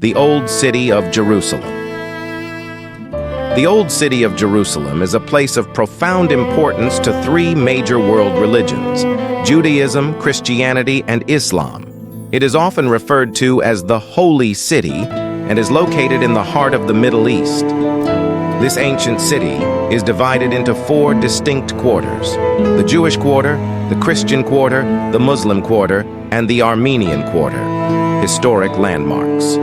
The Old City of Jerusalem. The Old City of Jerusalem is a place of profound importance to three major world religions: Judaism, Christianity, and Islam. It is often referred to as the Holy City and is located in the heart of the Middle East. This ancient city is divided into four distinct quarters: the Jewish Quarter, the Christian Quarter, the Muslim Quarter, and the Armenian Quarter. Historic landmarks.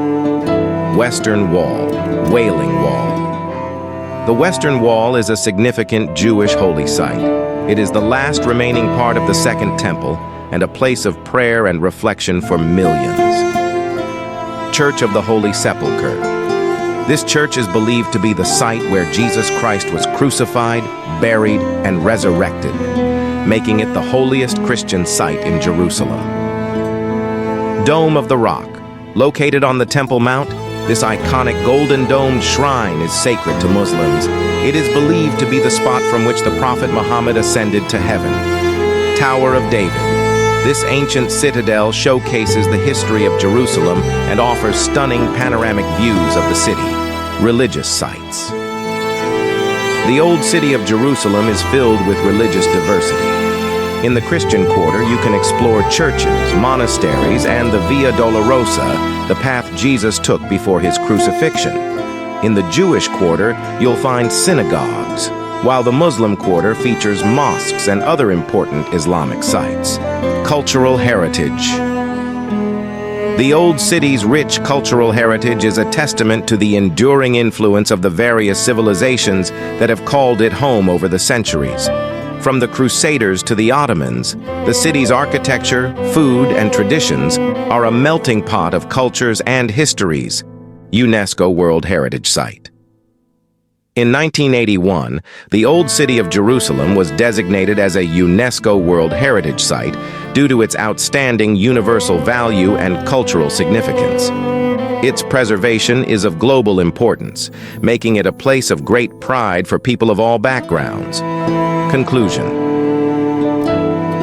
Western Wall, Wailing Wall. The Western Wall is a significant Jewish holy site. It is the last remaining part of the Second Temple and a place of prayer and reflection for millions. Church of the Holy Sepulchre. This church is believed to be the site where Jesus Christ was crucified, buried, and resurrected, making it the holiest Christian site in Jerusalem. Dome of the Rock. Located on the Temple Mount, this iconic golden-domed shrine is sacred to Muslims. It is believed to be the spot from which the Prophet Muhammad ascended to heaven. Tower of David. This ancient citadel showcases the history of Jerusalem and offers stunning panoramic views of the city. Religious sites. The Old City of Jerusalem is filled with religious diversity. In the Christian Quarter, you can explore churches, monasteries, and the Via Dolorosa, the path Jesus took before his crucifixion. In the Jewish Quarter, you'll find synagogues, while the Muslim Quarter features mosques and other important Islamic sites. Cultural heritage. The Old City's rich cultural heritage is a testament to the enduring influence of the various civilizations that have called it home over the centuries. From the Crusaders to the Ottomans, the city's architecture, food, and traditions are a melting pot of cultures and histories. UNESCO World Heritage Site. In 1981, the Old City of Jerusalem was designated as a UNESCO World Heritage Site due to its outstanding universal value and cultural significance. Its preservation is of global importance, making it a place of great pride for people of all backgrounds. Conclusion.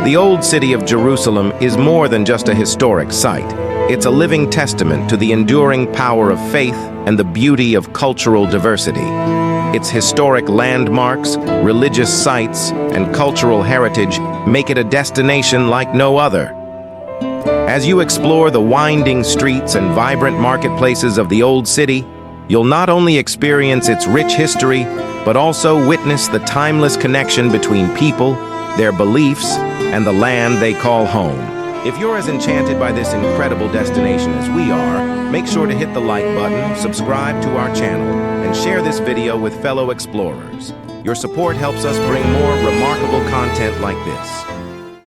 The Old City of Jerusalem is more than just a historic site. It's a living testament to the enduring power of faith and the beauty of cultural diversity. Its historic landmarks, religious sites, and cultural heritage make it a destination like no other. As you explore the winding streets and vibrant marketplaces of the Old City, you'll not only experience its rich history, but also witness the timeless connection between people, their beliefs, and the land they call home. If you're as enchanted by this incredible destination as we are, make sure to hit the like button, subscribe to our channel, and share this video with fellow explorers. Your support helps us bring more remarkable content like this.